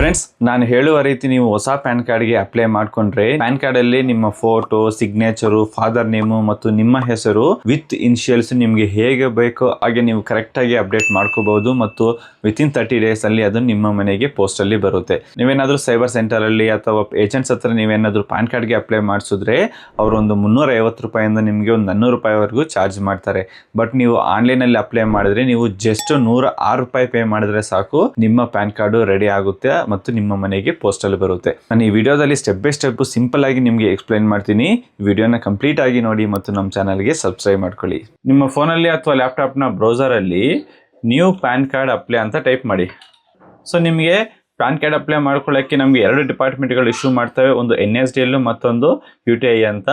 Friends, ನಾನು ಹೇಳುವ ರೀತಿ ನೀವು ಹೊಸ ಪ್ಯಾನ್ ಕಾರ್ಡ್ಗೆ ಅಪ್ಲೈ ಮಾಡ್ಕೊಂಡ್ರೆ ಪ್ಯಾನ್ ಕಾರ್ಡ್ ಅಲ್ಲಿ ನಿಮ್ಮ ಫೋಟೋ, ಸಿಗ್ನೇಚರು, ಫಾದರ್ ನೇಮು ಮತ್ತು ನಿಮ್ಮ ಹೆಸರು ವಿತ್ ಇನಿಷಿಯಲ್ಸ್ ನಿಮಗೆ ಹೇಗೆ ಬೇಕೋ ಹಾಗೆ ನೀವು ಕರೆಕ್ಟ್ ಆಗಿ ಅಪ್ಡೇಟ್ ಮಾಡ್ಕೋಬಹುದು ಮತ್ತು ವಿತಿನ್ 30 ಡೇಸ್ ಅಲ್ಲಿ ಅದು ನಿಮ್ಮ ಮನೆಗೆ ಪೋಸ್ಟ್ ಅಲ್ಲಿ ಬರುತ್ತೆ. ನೀವೇನಾದ್ರೂ ಸೈಬರ್ ಸೆಂಟರ್ ಅಲ್ಲಿ ಅಥವಾ ಏಜೆಂಟ್ಸ್ ಹತ್ರ ನೀವೇನಾದ್ರೂ ಪ್ಯಾನ್ ಕಾರ್ಡ್ಗೆ ಅಪ್ಲೈ ಮಾಡಿಸಿದ್ರೆ ಅವರು ಒಂದು 350 ರೂಪಾಯಿಂದ ನಿಮಗೆ ಒಂದು 400 ರೂಪಾಯಿವರೆಗೂ ಚಾರ್ಜ್ ಮಾಡ್ತಾರೆ. ಬಟ್ ನೀವು ಆನ್ಲೈನ್ ಅಲ್ಲಿ ಅಪ್ಲೈ ಮಾಡಿದ್ರೆ ನೀವು ಜಸ್ಟ್ 106 ರೂಪಾಯಿ ಪೇ ಮಾಡಿದ್ರೆ ಸಾಕು, ನಿಮ್ಮ ಪ್ಯಾನ್ ಕಾರ್ಡ್ ರೆಡಿ ಆಗುತ್ತೆ ಮತ್ತು ನಿಮ್ಮ ಮನೆಗೆ ಪೋಸ್ಟ್ ಅಲ್ಲಿ ಬರುತ್ತೆ. ನಾನು ಈ ವಿಡಿಯೋದಲ್ಲಿ ಸ್ಟೆಪ್ ಬೈ ಸ್ಟೆಪ್ ಸಿಂಪಲ್ ಆಗಿ ನಿಮಗೆ ಎಕ್ಸ್ಪ್ಲೈನ್ ಮಾಡ್ತೀನಿ. ವಿಡಿಯೋನ ಕಂಪ್ಲೀಟ್ ಆಗಿ ನೋಡಿ ಮತ್ತು ನಮ್ಮ ಚಾನಲ್ಗೆ ಸಬ್ಸ್ಕ್ರೈಬ್ ಮಾಡ್ಕೊಳ್ಳಿ. ನಿಮ್ಮ ಫೋನಲ್ಲಿ ಅಥವಾ ಲ್ಯಾಪ್ಟಾಪ್ನ ಬ್ರೌಸರ್ ಅಲ್ಲಿ ನ್ಯೂ ಪ್ಯಾನ್ ಕಾರ್ಡ್ ಅಪ್ಲೈ ಅಂತ ಟೈಪ್ ಮಾಡಿ. ಸೊ ನಿಮಗೆ ಪ್ಯಾನ್ ಕಾರ್ಡ್ ಅಪ್ಲೈ ಮಾಡ್ಕೊಳ್ಳೋಕ್ಕೆ ನಮಗೆ 2 ಡಿಪಾರ್ಟ್ಮೆಂಟ್ಗಳು ಇಶ್ಯೂ ಮಾಡ್ತವೆ. ಒಂದು NSDL ಮತ್ತೊಂದು UTI ಅಂತ.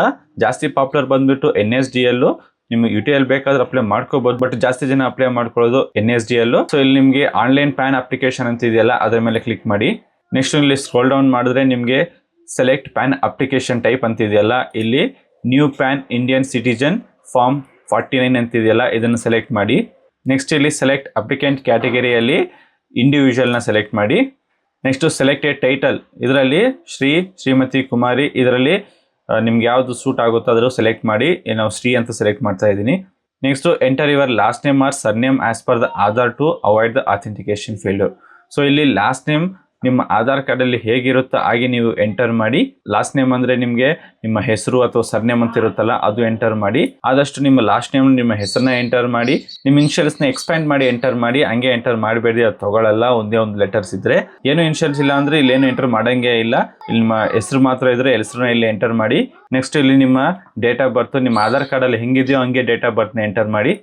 ಜಾಸ್ತಿ ಪಾಪ್ಯುಲರ್ ಬಂದ್ಬಿಟ್ಟು NSDL. ನಿಮಗೆ UTI ಬೇಕಾದ್ರೆ ಅಪ್ಲೈ ಮಾಡ್ಕೋಬಹುದು, ಬಟ್ ಜಾಸ್ತಿ ಜನ ಅಪ್ಲೈ ಮಾಡ್ಕೊಳ್ಳೋದು NSDL. ಸೊ ಇಲ್ಲಿ ನಿಮಗೆ ಆನ್ಲೈನ್ ಪ್ಯಾನ್ ಅಪ್ಲಿಕೇಶನ್ ಅಂತ ಇದೆಯಲ್ಲ, ಅದರ ಮೇಲೆ ಕ್ಲಿಕ್ ಮಾಡಿ. ನೆಕ್ಸ್ಟ್ ಇಲ್ಲಿ ಸ್ಕ್ರೋಲ್ ಡೌನ್ ಮಾಡಿದ್ರೆ ನಿಮಗೆ ಸೆಲೆಕ್ಟ್ ಪ್ಯಾನ್ ಅಪ್ಲಿಕೇಶನ್ ಟೈಪ್ ಅಂತ ಇದೆಯಲ್ಲ, ಇಲ್ಲಿ new PAN Indian citizen form 49 ಅಂತ ಇದೆಯಲ್ಲ, ಇದನ್ನು ಸೆಲೆಕ್ಟ್ ಮಾಡಿ. ನೆಕ್ಸ್ಟ್ ಇಲ್ಲಿ ಸೆಲೆಕ್ಟ್ ಅಪ್ಲಿಕೆಂಟ್ ಕ್ಯಾಟಗರಿಯಲ್ಲಿ ಇಂಡಿವಿಜುವಲ್ನ ಸೆಲೆಕ್ಟ್ ಮಾಡಿ. ನೆಕ್ಸ್ಟ್ ಸೆಲೆಕ್ಟ್ ಎ ಟೈಟಲ್, ಇದರಲ್ಲಿ ಶ್ರೀಮತಿ ಕುಮಾರಿ, ಇದರಲ್ಲಿ ನಿಮ್ಗೆ ಯಾವುದು ಸೂಟ್ ಆಗುತ್ತೋ ಅದನ್ನು ಸೆಲೆಕ್ಟ್ ಮಾಡಿ. ನಾವು ಶ್ರೀ ಅಂತ ಸೆಲೆಕ್ಟ್ ಮಾಡ್ತಾ ಇದ್ದೀನಿ. Next enter your last name or surname as per the Aadhaar to avoid the authentication failure. So ಇಲ್ಲಿ ಲಾಸ್ಟ್ ನೇಮ್ ನಿಮ್ಮ ಆಧಾರ್ ಕಾರ್ಡಲ್ಲಿ ಹೇಗಿರುತ್ತೋ ಹಾಗೆ ನೀವು ಎಂಟರ್ ಮಾಡಿ. ಲಾಸ್ಟ್ ನೇಮ್ ಅಂದರೆ ನಿಮಗೆ ನಿಮ್ಮ ಹೆಸರು ಅಥವಾ ಸರ್ನೇಮ್ ಅಂತ ಇರುತ್ತಲ್ಲ, ಅದು ಎಂಟರ್ ಮಾಡಿ. ಆದಷ್ಟು ನಿಮ್ಮ ಲಾಸ್ಟ್ ನೇಮ್ ನಿಮ್ಮ ಹೆಸರನ್ನ ಎಂಟರ್ ಮಾಡಿ. ನಿಮ್ಮ ಇನಿಷಿಯಲ್ಸ್ನ ಎಕ್ಸ್ಪ್ಯಾಂಡ್ ಮಾಡಿ ಎಂಟರ್ ಮಾಡಿ. ಹಂಗೆ ಎಂಟರ್ ಮಾಡಬೇಡಿ, ಅದು ತಗೊಳ್ಳಲ್ಲ. ಒಂದೇ ಒಂದು ಲೆಟರ್ಸ್ ಇದ್ರೆ. ಏನು ಇನಿಷಿಯಲ್ಸ್ ಇಲ್ಲ ಅಂದರೆ ಇಲ್ಲೇನು ಎಂಟರ್ ಮಾಡೋಂಗೇ ಇಲ್ಲ. ಇಲ್ಲಿ ನಿಮ್ಮ ಹೆಸರು ಮಾತ್ರ ಇದ್ರೆ ಹೆಸರನ್ನ ಇಲ್ಲಿ ಎಂಟರ್ ಮಾಡಿ. ನೆಕ್ಸ್ಟ್ ಇಲ್ಲಿ ನಿಮ್ಮ ಡೇಟ್ ಆಫ್ ಬರ್ತ್ ನಿಮ್ಮ ಆಧಾರ್ ಕಾರ್ಡಲ್ಲಿ ಹೆಂಗಿದೆಯೋ ಹಂಗೆ ಡೇಟ್ ಆಫ್ ಬರ್ತ್ನ ಎಂಟರ್ ಮಾಡಿ.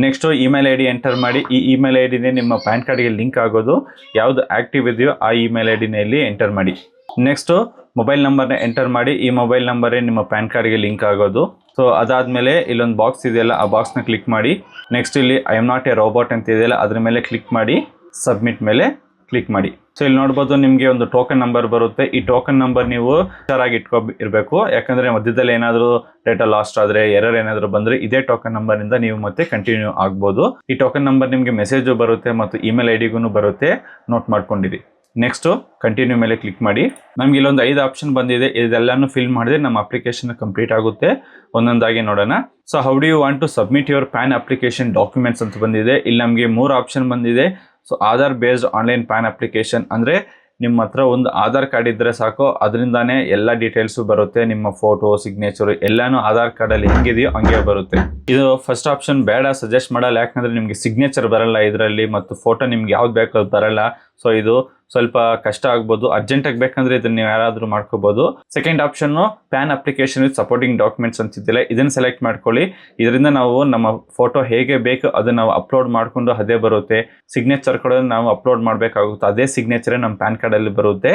ನೆಕ್ಸ್ಟ್ ಇಮೇಲ್ ID ಎಂಟರ್ ಮಾಡಿ. ಈ ಇಮೇಲ್ ಐಡಿನೇ ನಿಮ್ಮ ಪ್ಯಾನ್ ಕಾರ್ಡ್ಗೆ ಲಿಂಕ್ ಆಗೋದು. ಯಾವುದು ಆಕ್ಟಿವ್ ಇದೆಯೋ ಆ ಇಮೇಲ್ ಐಡಿನ ಇಲ್ಲಿ ಎಂಟರ್ ಮಾಡಿ. ನೆಕ್ಸ್ಟ್ ಮೊಬೈಲ್ ನಂಬರ್ನ ಎಂಟರ್ ಮಾಡಿ. ಈ ಮೊಬೈಲ್ ನಂಬರೇ ನಿಮ್ಮ ಪ್ಯಾನ್ ಕಾರ್ಡ್ಗೆ ಲಿಂಕ್ ಆಗೋದು. ಸೊ ಅದಾದಮೇಲೆ ಇಲ್ಲೊಂದು ಬಾಕ್ಸ್ ಇದೆಯಲ್ಲ, ಆ ಬಾಕ್ಸ್ನ ಕ್ಲಿಕ್ ಮಾಡಿ. ನೆಕ್ಸ್ಟ್ ಇಲ್ಲಿ I am not A robot ಅಂತ ಇದೆಯಲ್ಲ, ಅದ್ರ ಮೇಲೆ ಕ್ಲಿಕ್ ಮಾಡಿ. ಸಬ್ಮಿಟ್ ಮೇಲೆ ಕ್ಲಿಕ್ ಮಾಡಿ. ಸೊ ಇಲ್ಲಿ ನೋಡ್ಬೋದು ನಿಮಗೆ ಒಂದು ಟೋಕನ್ ನಂಬರ್ ಬರುತ್ತೆ. ಈ ಟೋಕನ್ ನಂಬರ್ ನೀವು ಹುಷಾರಾಗಿ ಇರಬೇಕು, ಯಾಕಂದ್ರೆ ಮಧ್ಯದಲ್ಲಿ ಏನಾದರೂ ಡೇಟಾ ಲಾಸ್ಟ್ ಆದರೆ, ಎರರ್ ಏನಾದರೂ ಬಂದರೆ ಇದೇ ಟೋಕನ್ ನಂಬರಿಂದ ನೀವು ಮತ್ತೆ ಕಂಟಿನ್ಯೂ ಆಗ್ಬೋದು. ಈ ಟೋಕನ್ ನಂಬರ್ ನಿಮಗೆ ಮೆಸೇಜು ಬರುತ್ತೆ ಮತ್ತು ಇಮೇಲ್ ಐಡಿಗೂ ಬರುತ್ತೆ, ನೋಟ್ ಮಾಡ್ಕೊಂಡಿರಿ. ನೆಕ್ಸ್ಟ್ ಕಂಟಿನ್ಯೂ ಮೇಲೆ ಕ್ಲಿಕ್ ಮಾಡಿ. ನಮ್ಗೆ ಇಲ್ಲೊಂದು 5 ಆಪ್ಷನ್ ಬಂದಿದೆ. ಇದೆಲ್ಲಾನು ಫಿಲ್ ಮಾಡಿದ್ರೆ ನಮ್ಮ ಅಪ್ಲಿಕೇಶನ್ ಕಂಪ್ಲೀಟ್ ಆಗುತ್ತೆ. ಒಂದೊಂದಾಗಿ ನೋಡೋಣ. So how do you want to submit your PAN application documents ಅಂತ ಬಂದಿದೆ. ಇಲ್ಲಿ ನಮಗೆ 3 ಆಪ್ಷನ್ ಬಂದಿದೆ. So Aadhaar based online PAN application ಅಂದರೆ ನಿಮ್ಮ ಹತ್ರ ಒಂದು ಆಧಾರ್ ಕಾರ್ಡ್ ಇದ್ದರೆ ಸಾಕು, ಅದರಿಂದಾನೇ ಎಲ್ಲ ಡೀಟೇಲ್ಸು ಬರುತ್ತೆ. ನಿಮ್ಮ ಫೋಟೋ, ಸಿಗ್ನೇಚರು ಎಲ್ಲಾನು ಆಧಾರ್ ಕಾರ್ಡಲ್ಲಿ ಹೆಂಗಿದೆಯೋ ಹಂಗೆ ಬರುತ್ತೆ. ಇದು ಫಸ್ಟ್ ಆಪ್ಷನ್ ಬೇಡ, ಸಜೆಸ್ಟ್ ಮಾಡಲ್ಲ. ಯಾಕಂದರೆ ನಿಮಗೆ ಸಿಗ್ನೇಚರ್ ಬರಲ್ಲ ಇದರಲ್ಲಿ ಮತ್ತು ಫೋಟೋ ನಿಮ್ಗೆ ಯಾವ್ದು ಬೇಕೋ ಅದು ಬರಲ್ಲ. ಸೊ ಇದು ಸ್ವಲ್ಪ ಕಷ್ಟ ಆಗ್ಬೋದು. ಅರ್ಜೆಂಟಾಗಿ ಬೇಕಂದ್ರೆ ಇದನ್ನ ನೀವು ಯಾರಾದರೂ ಮಾಡ್ಕೋಬಹುದು. Second option PAN application with supporting documents ಅಂತಿದ್ದಿಲ್ಲ, ಇದನ್ನು ಸೆಲೆಕ್ಟ್ ಮಾಡ್ಕೊಳ್ಳಿ. ಇದರಿಂದ ನಾವು ನಮ್ಮ ಫೋಟೋ ಹೇಗೆ ಬೇಕು ಅದನ್ನು ನಾವು ಅಪ್ಲೋಡ್ ಮಾಡಿಕೊಂಡು ಅದೇ ಬರುತ್ತೆ. ಸಿಗ್ನೇಚರ್ ಕೂಡ ನಾವು ಅಪ್ಲೋಡ್ ಮಾಡಬೇಕಾಗುತ್ತೆ, ಅದೇ ಸಿಗ್ನೇಚರೇ ನಮ್ಮ ಪ್ಯಾನ್ ಕಾರ್ಡಲ್ಲಿ ಬರುತ್ತೆ.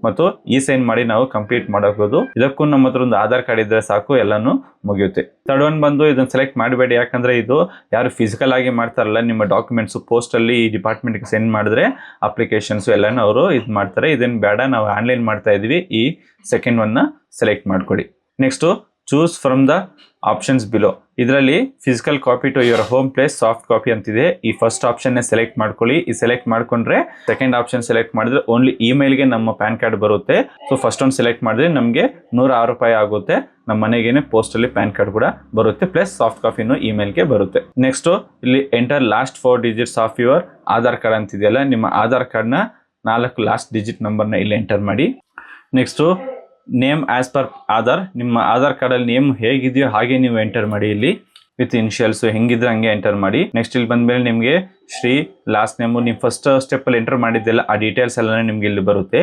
ಮತ್ತು ಸೈನ್ ಮಾಡಿ ನಾವು ಕಂಪ್ಲೀಟ್ ಮಾಡಬಹುದು. ಇದಕ್ಕೂ ನಮ್ಮ ಹತ್ರ ಒಂದು ಆಧಾರ್ ಕಾರ್ಡ್ ಇದ್ರೆ ಸಾಕು, ಎಲ್ಲಾನು ಮುಗಿಯುತ್ತೆ. ಥರ್ಡ್ ಒನ್ ಬಂದು ಇದನ್ನ ಸೆಲೆಕ್ಟ್ ಮಾಡಬೇಡಿ, ಯಾಕಂದ್ರೆ ಇದು ಯಾರು ಫಿಸಿಕಲ್ ಆಗಿ ಮಾಡ್ತಾರಲ್ಲ, ನಿಮ್ಮ ಡಾಕ್ಯುಮೆಂಟ್ಸ್ ಪೋಸ್ಟ್ ಅಲ್ಲಿ ಈ ಡಿಪಾರ್ಟ್ಮೆಂಟ್ಗೆ ಸೆಂಡ್ ಮಾಡಿದ್ರೆ ಅಪ್ಲಿಕೇಶನ್ಸ್ ಎಲ್ಲಾನು ಅವರು ಇದು ಮಾಡ್ತಾರೆ. ಇದನ್ನ ಬೇಡ, ನಾವು ಆನ್ಲೈನ್ ಮಾಡ್ತಾ ಇದೀವಿ. ಈ ಸೆಕೆಂಡ್ ಒನ್ನ ಸೆಲೆಕ್ಟ್ ಮಾಡ್ಕೊಡಿ. Next choose from the options below. ಇದರಲ್ಲಿ physical copy to your home place, soft copy ಅಂತಿದೆ. ಈ ಫಸ್ಟ್ ಆಪ್ಷನ್ನೇ ಸೆಲೆಕ್ಟ್ ಮಾಡ್ಕೊಳ್ಳಿ. ಈ ಸೆಲೆಕ್ಟ್ ಮಾಡ್ಕೊಂಡ್ರೆ ಸೆಕೆಂಡ್ ಆಪ್ಷನ್ ಸೆಲೆಕ್ಟ್ ಮಾಡಿದ್ರೆ ಓನ್ಲಿ ಇಮೇಲ್ಗೆ ನಮ್ಮ ಪ್ಯಾನ್ ಕಾರ್ಡ್ ಬರುತ್ತೆ. ಸೊ ಫಸ್ಟ್ ಒಂದು ಸೆಲೆಕ್ಟ್ ಮಾಡಿದ್ರೆ ನಮಗೆ 106 ರೂಪಾಯಿ ಆಗುತ್ತೆ. ನಮ್ಮ ಮನೆಗೇನೆ ಪೋಸ್ಟಲ್ಲಿ ಪ್ಯಾನ್ ಕಾರ್ಡ್ ಕೂಡ ಬರುತ್ತೆ, ಪ್ಲಸ್ ಸಾಫ್ಟ್ ಕಾಪಿನೂ ಇಮೇಲ್ಗೆ ಬರುತ್ತೆ. ನೆಕ್ಸ್ಟ್ ಇಲ್ಲಿ enter last 4 digits of your Aadhaar card ಅಂತಿದೆಯಲ್ಲ, ನಿಮ್ಮ ಆಧಾರ್ ಕಾರ್ಡ್ನ 4 ಲಾಸ್ಟ್ ಡಿಜಿಟ್ ನಂಬರ್ನ ಇಲ್ಲಿ ಎಂಟರ್ ಮಾಡಿ. Next name as per Aadhaar, ನಿಮ್ಮ ಆಧಾರ್ ಕಾರ್ಡಲ್ಲಿ ನೇಮ್ ಹೇಗಿದೆಯೋ ಹಾಗೆ ನೀವು ಎಂಟರ್ ಮಾಡಿ. ಇಲ್ಲಿ ವಿತ್ ಇನಿಷಿಯಲ್ಸ್ ಹೆಂಗಿದ್ರೆ ಹಂಗೆ ಎಂಟರ್ ಮಾಡಿ. ನೆಕ್ಸ್ಟ್ ಇಲ್ಲಿ ಬಂದಮೇಲೆ ನಿಮಗೆ ಶ್ರೀ ಲಾಸ್ಟ್ ನೇಮು ನೀವು ಫಸ್ಟ್ ಸ್ಟೆಪ್ಪಲ್ಲಿ ಎಂಟರ್ ಮಾಡಿದ್ದೆಲ್ಲ ಆ ಡೀಟೇಲ್ಸ್ ಎಲ್ಲ ನಿಮ್ಗೆ ಇಲ್ಲಿ ಬರುತ್ತೆ.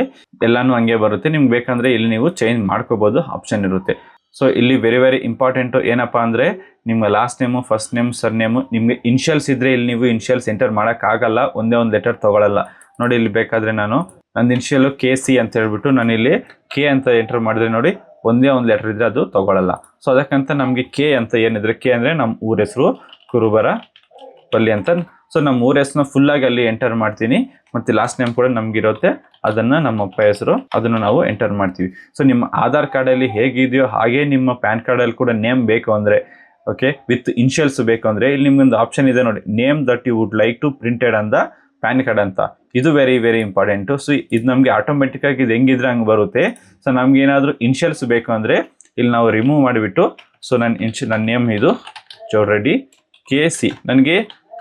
ಎಲ್ಲಾನು ಹಂಗೆ ಬರುತ್ತೆ. ನಿಮ್ಗೆ ಬೇಕಂದ್ರೆ ಇಲ್ಲಿ ನೀವು ಚೇಂಜ್ ಮಾಡ್ಕೋಬಹುದು, ಆಪ್ಷನ್ ಇರುತ್ತೆ. ಸೊ ಇಲ್ಲಿ ವೆರಿ ಇಂಪಾರ್ಟೆಂಟು ಏನಪ್ಪಾ ಅಂದರೆ ನಿಮ್ಮ last name, first name, sir name, ನಿಮಗೆ ಇನಿಷಿಯಲ್ಸ್ ಇದ್ರೆ ಇಲ್ಲಿ ನೀವು ಇನಿಷಿಯಲ್ಸ್ ಎಂಟರ್ ಮಾಡೋಕ್ಕಾಗಲ್ಲ, ಒಂದೇ ಒಂದು ಲೆಟರ್ ತೊಗೊಳ್ಳಲ್ಲ. ನೋಡಿ ಇಲ್ಲಿ ಬೇಕಾದರೆ ನಾನು ನಂದು ಇನಿಷಿಯಲ್ KC ಅಂತ ಹೇಳ್ಬಿಟ್ಟು ನಾನು ಇಲ್ಲಿ K ಅಂತ ಎಂಟರ್ ಮಾಡಿದ್ರೆ ನೋಡಿ ಒಂದೇ ಒಂದು ಲೆಟರ್ ಇದ್ರೆ ಅದು ತಗೊಳ್ಳಲ್ಲ. ಸೊ ಅದಕ್ಕಂತ ನಮಗೆ K ಅಂತ ಏನಿದ್ರೆ, K ಅಂದರೆ ನಮ್ಮ ಊರ ಹೆಸರು ಕುರುಬರ ಪಲ್ಲಿ ಅಂತ. ಸೊ ನಮ್ಮ ಊರ ಹೆಸರನ್ನ ಫುಲ್ಲಾಗಿ ಅಲ್ಲಿ ಎಂಟರ್ ಮಾಡ್ತೀನಿ. ಮತ್ತು ಲಾಸ್ಟ್ ನೇಮ್ ಕೂಡ ನಮಗಿರುತ್ತೆ, ಅದನ್ನು ನಮ್ಮಪ್ಪ ಹೆಸರು, ಅದನ್ನು ನಾವು ಎಂಟರ್ ಮಾಡ್ತೀವಿ. ಸೊ ನಿಮ್ಮ ಆಧಾರ್ ಕಾರ್ಡಲ್ಲಿ ಹೇಗಿದೆಯೋ ಹಾಗೆ ನಿಮ್ಮ ಪ್ಯಾನ್ ಕಾರ್ಡಲ್ಲಿ ಕೂಡ ನೇಮ್ ಬೇಕು ಅಂದರೆ, ಓಕೆ, ವಿತ್ ಇನಿಷಿಯಲ್ಸ್ ಬೇಕು ಅಂದರೆ ಇಲ್ಲಿ ನಿಮ್ಗೊಂದು ಆಪ್ಷನ್ ಇದೆ ನೋಡಿ, name that you would like to printed ಅಂತ ಪ್ಯಾನ್ ಕಾರ್ಡ್ ಅಂತ. ಇದು ವೆರಿ ವೆರಿ ಇಂಪಾರ್ಟೆಂಟು. ಸೊ ಇದು ನಮಗೆ ಆಟೋಮೆಟಿಕ್ಕಾಗಿ ಇದು ಹೆಂಗಿದ್ರೆ ಹಂಗೆ ಬರುತ್ತೆ. ಸೊ ನಮ್ಗೆ ಏನಾದರೂ ಇನ್ಷಿಯಲ್ಸ್ ಬೇಕು ಅಂದರೆ ಇಲ್ಲಿ ನಾವು ರಿಮೂವ್ ಮಾಡಿಬಿಟ್ಟು, ಸೊ ನನ್ನ ನೇಮ್ ಇದು ಚೌಡ್ರೆಡ್ಡಿ KC. ನನಗೆ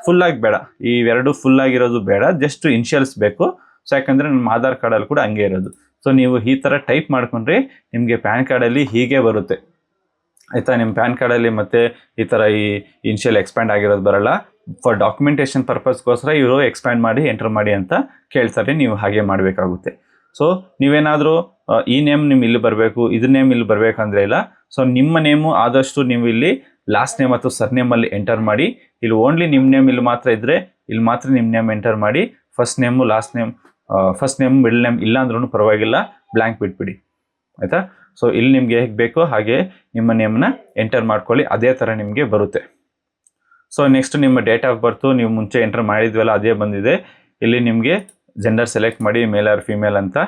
ಫುಲ್ಲಾಗಿ ಬೇಡ, ಇವೆರಡು ಫುಲ್ಲಾಗಿರೋದು ಬೇಡ, ಜಸ್ಟ್ ಇನ್ಷಿಯಲ್ಸ್ ಬೇಕು. ಸೊ ಯಾಕಂದರೆ ನಮ್ಮ ಆಧಾರ್ ಕಾರ್ಡಲ್ಲಿ ಕೂಡ ಹಂಗೆ ಇರೋದು. ಸೊ ನೀವು ಈ ಥರ ಟೈಪ್ ಮಾಡ್ಕೊಂಡ್ರೆ ನಿಮಗೆ ಪ್ಯಾನ್ ಕಾರ್ಡಲ್ಲಿ ಹೀಗೆ ಬರುತ್ತೆ ಆಯಿತಾ. ನಿಮ್ಮ ಪ್ಯಾನ್ ಕಾರ್ಡಲ್ಲಿ ಮತ್ತೆ ಈ ಥರ ಈ ಇನ್ಷಿಯಲ್ ಎಕ್ಸ್ಪ್ಯಾಂಡ್ ಆಗಿರೋದು ಬರಲ್ಲ. ಫಾರ್ ಡಾಕ್ಯುಮೆಂಟೇಷನ್ ಪರ್ಪಸ್ಗೋಸ್ಕರ ಇವರು ಎಕ್ಸ್ಪ್ಯಾಂಡ್ ಮಾಡಿ ಎಂಟರ್ ಮಾಡಿ ಅಂತ ಕೇಳ್ತಾರೆ, ನೀವು ಹಾಗೆ ಮಾಡಬೇಕಾಗುತ್ತೆ. ಸೊ ನೀವೇನಾದರೂ ಈ ನೇಮ್ ನಿಮ್ಮ ಇಲ್ಲಿ ಬರಬೇಕು, ಇದು ನೇಮ್ ಇಲ್ಲಿ ಬರಬೇಕಂದ್ರೆ ಇಲ್ಲ. ಸೊ ನಿಮ್ಮ ನೇಮು ಆದಷ್ಟು ನೀವು ಇಲ್ಲಿ ಲಾಸ್ಟ್ ನೇಮ್ ಅಥವಾ ಸರ್ನೇಮಲ್ಲಿ ಎಂಟರ್ ಮಾಡಿ. ಇಲ್ಲಿ ಓನ್ಲಿ ನಿಮ್ಮ ನೇಮ್ ಇಲ್ಲಿ ಮಾತ್ರ ಇದ್ದರೆ ಇಲ್ಲಿ ಮಾತ್ರ ನಿಮ್ಮ ನೇಮ್ ಎಂಟರ್ ಮಾಡಿ. First name last name first name middle name ಇಲ್ಲ ಅಂದ್ರೂ ಪರವಾಗಿಲ್ಲ, ಬ್ಲ್ಯಾಂಕ್ ಬಿಟ್ಬಿಡಿ ಆಯಿತಾ. ಸೊ ಇಲ್ಲಿ ನಿಮಗೆ ಹೇಗೆ ಬೇಕೋ ಹಾಗೆ ನಿಮ್ಮ ನೇಮ್ನ ಎಂಟರ್ ಮಾಡ್ಕೊಳ್ಳಿ, ಅದೇ ಥರ ನಿಮಗೆ ಬರುತ್ತೆ. ಸೊ ನೆಕ್ಸ್ಟ್ ನಿಮ್ಮ ಡೇಟ್ ಆಫ್ ಬರ್ತು ನೀವು ಮುಂಚೆ ಎಂಟರ್ ಮಾಡಿದ್ವಲ್ಲ ಅದೇ ಬಂದಿದೆ. ಇಲ್ಲಿ ನಿಮಗೆ ಜೆಂಡರ್ ಸೆಲೆಕ್ಟ್ ಮಾಡಿ, ಮೇಲ್ ಆರ್ ಫಿಮೇಲ್ ಅಂತ.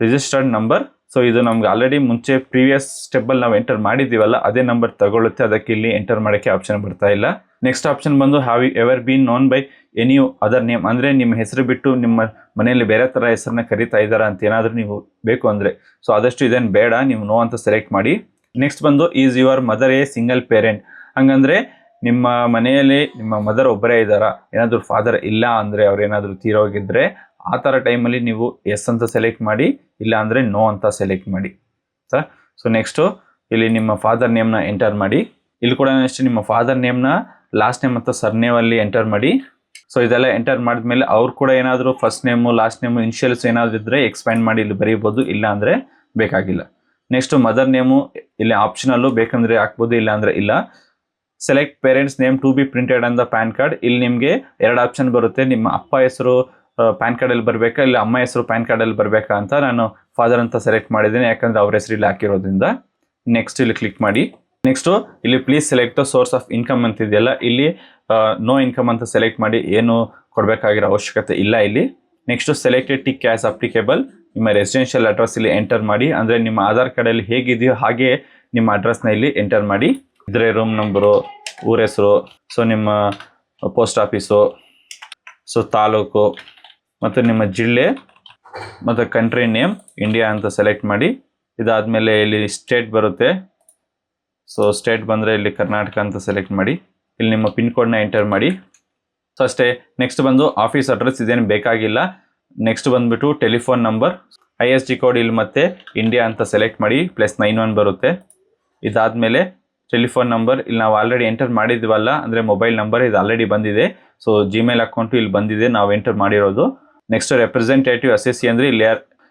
ರಿಜಿಸ್ಟರ್ಡ್ ನಂಬರ್, ಸೊ ಇದು ನಮ್ಗೆ ಆಲ್ರೆಡಿ ಮುಂಚೆ ಪ್ರೀವಿಯಸ್ ಸ್ಟೆಪ್ಪಲ್ಲಿ ನಾವು ಎಂಟರ್ ಮಾಡಿದ್ದೀವಲ್ಲ ಅದೇ ನಂಬರ್ ತಗೊಳ್ಳುತ್ತೆ, ಅದಕ್ಕೆ ಇಲ್ಲಿ ಎಂಟರ್ ಮಾಡೋಕ್ಕೆ ಆಪ್ಷನ್ ಬರ್ತಾ ಇಲ್ಲ. ನೆಕ್ಸ್ಟ್ ಆಪ್ಷನ್ ಬಂದು have you ever been known by any other name, ಅಂದರೆ ನಿಮ್ಮ ಹೆಸರು ಬಿಟ್ಟು ನಿಮ್ಮ ಮನೆಯಲ್ಲಿ ಬೇರೆ ಥರ ಹೆಸರನ್ನ ಕರೀತಾ ಇದ್ದಾರಾ ಅಂತ ಏನಾದರೂ ನೀವು ಬೇಕು ಅಂದರೆ. ಸೊ ಆದಷ್ಟು ಇದೇನು ಬೇಡ, ನೀವು ನೋ ಅಂತ ಸೆಲೆಕ್ಟ್ ಮಾಡಿ. ನೆಕ್ಸ್ಟ್ ಬಂದು is your mother a single parent, ಹಂಗಂದರೆ ನಿಮ್ಮ ಮನೆಯಲ್ಲಿ ನಿಮ್ಮ ಮದರ್ ಒಬ್ಬರೇ ಇದ್ದಾರಾ, ಏನಾದರೂ ಫಾದರ್ ಇಲ್ಲ ಅಂದರೆ ಅವ್ರು ಏನಾದರೂ ತೀರೋಗಿದ್ದರೆ ಆ ಥರ ಟೈಮಲ್ಲಿ ನೀವು ಎಸ್ ಅಂತ ಸೆಲೆಕ್ಟ್ ಮಾಡಿ, ಇಲ್ಲ ಅಂದರೆ ನೋ ಅಂತ ಸೆಲೆಕ್ಟ್ ಮಾಡಿ. ಸೊ ನೆಕ್ಸ್ಟು ಇಲ್ಲಿ ನಿಮ್ಮ ಫಾದರ್ ನೇಮ್ನ ಎಂಟರ್ ಮಾಡಿ. ಇಲ್ಲಿ ಕೂಡ ನೆಕ್ಸ್ಟ್ ನಿಮ್ಮ ಫಾದರ್ ನೇಮ್ನ ಲಾಸ್ಟ್ ನೇಮ್ ಮತ್ತು ಸರ್ನೇಮಲ್ಲಿ ಎಂಟರ್ ಮಾಡಿ. ಸೊ ಇದೆಲ್ಲ ಎಂಟರ್ ಮಾಡಿದ್ಮೇಲೆ ಅವ್ರು ಕೂಡ ಏನಾದರೂ first name last name initials ಏನಾದರೂ ಇದ್ದರೆ ಎಕ್ಸ್ಪ್ಯಾಂಡ್ ಮಾಡಿ ಇಲ್ಲಿ ಬರೀಬೋದು, ಇಲ್ಲ ಅಂದರೆ ಬೇಕಾಗಿಲ್ಲ. ನೆಕ್ಸ್ಟು ಮದರ್ ನೇಮು ಇಲ್ಲಿ ಆಪ್ಷನಲ್ಲು, ಬೇಕಂದರೆ ಹಾಕ್ಬೋದು, ಇಲ್ಲ ಅಂದರೆ ಇಲ್ಲ. Select parents name to be printed on the PAN card, ಇಲ್ಲಿ ನಿಮಗೆ ಎರಡು ಆಪ್ಷನ್ ಬರುತ್ತೆ. ನಿಮ್ಮ ಅಪ್ಪ ಹೆಸರು ಪ್ಯಾನ್ ಕಾರ್ಡಲ್ಲಿ ಬರಬೇಕಾ, ಇಲ್ಲ ಅಮ್ಮ ಹೆಸರು ಪ್ಯಾನ್ ಕಾರ್ಡಲ್ಲಿ ಬರಬೇಕಾ ಅಂತ. ನಾನು ಫಾದರ್ ಅಂತ ಸೆಲೆಕ್ಟ್ ಮಾಡಿದ್ದೀನಿ, ಯಾಕಂದರೆ ಅವ್ರ ಹೆಸರು ಇಲ್ಲಿ ಹಾಕಿರೋದ್ರಿಂದ. ನೆಕ್ಸ್ಟ್ ಇಲ್ಲಿ ಕ್ಲಿಕ್ ಮಾಡಿ. ನೆಕ್ಸ್ಟು ಇಲ್ಲಿ please select the source of income ಅಂತ ಇದೆಯಲ್ಲ, ಇಲ್ಲಿ ನೋ ಇನ್ಕಮ್ ಅಂತ ಸೆಲೆಕ್ಟ್ ಮಾಡಿ, ಏನು ಕೊಡಬೇಕಾಗಿರೋ ಅವಶ್ಯಕತೆ ಇಲ್ಲ ಇಲ್ಲಿ. Next selected tick as applicable, ನಿಮ್ಮ ರೆಸಿಡೆನ್ಷಿಯಲ್ ಅಡ್ರೆಸ್ ಇಲ್ಲಿ ಎಂಟರ್ ಮಾಡಿ, ಅಂದರೆ ನಿಮ್ಮ ಆಧಾರ್ ಕಾರ್ಡಲ್ಲಿ ಹೇಗಿದೆಯೋ ಹಾಗೆ ನಿಮ್ಮ ಅಡ್ರೆಸ್ನ ಇಲ್ಲಿ ಎಂಟರ್ ಮಾಡಿ. ಇದ್ರೆ ರೂಮ್ ನಂಬರು, ಊರ ಹೆಸರು, ಸೊ ನಿಮ್ಮ ಪೋಸ್ಟ್ ಆಫೀಸು, ಸೊ ತಾಲೂಕು ಮತ್ತು ನಿಮ್ಮ ಜಿಲ್ಲೆ ಮತ್ತು ಕಂಟ್ರಿ ನೇಮ್ ಇಂಡಿಯಾ ಅಂತ ಸೆಲೆಕ್ಟ್ ಮಾಡಿ. ಇದಾದಮೇಲೆ ಇಲ್ಲಿ ಸ್ಟೇಟ್ ಬರುತ್ತೆ, ಸೊ ಸ್ಟೇಟ್ ಬಂದರೆ ಇಲ್ಲಿ ಕರ್ನಾಟಕ ಅಂತ ಸೆಲೆಕ್ಟ್ ಮಾಡಿ. ಇಲ್ಲಿ ನಿಮ್ಮ ಪಿನ್ ಕೋಡ್ನ ಎಂಟರ್ ಮಾಡಿ. ಸೊ ಅಷ್ಟೇ. ನೆಕ್ಸ್ಟ್ ಬಂದು ಆಫೀಸ್ ಅಡ್ರೆಸ್ ಇದೇನು ಬೇಕಾಗಿಲ್ಲ. ನೆಕ್ಸ್ಟ್ ಬಂದುಬಿಟ್ಟು ಟೆಲಿಫೋನ್ ನಂಬರ್, ISD ಕೋಡ್ ಇಲ್ಲಿ ಮತ್ತೆ ಇಂಡಿಯಾ ಅಂತ ಸೆಲೆಕ್ಟ್ ಮಾಡಿ, +91 ಬರುತ್ತೆ. ಇದಾದಮೇಲೆ ಟೆಲಿಫೋನ್ ನಂಬರ್ ಇಲ್ಲಿ ನಾವು ಆಲ್ರೆಡಿ ಎಂಟರ್ ಮಾಡಿದ್ವಲ್ಲ, ಅಂದರೆ ಮೊಬೈಲ್ ನಂಬರ್ ಇದು ಆಲ್ರೆಡಿ ಬಂದಿದೆ. ಸೊ ಜಿಮೇಲ್ ಅಕೌಂಟು ಇಲ್ಲಿ ಬಂದಿದೆ, ನಾವು ಎಂಟರ್ ಮಾಡಿರೋದು. ನೆಕ್ಸ್ಟ್ ರೆಪ್ರೆಸೆಂಟೇಟಿವ್ SSC ಅಂದರೆ ಇಲ್ಲಿ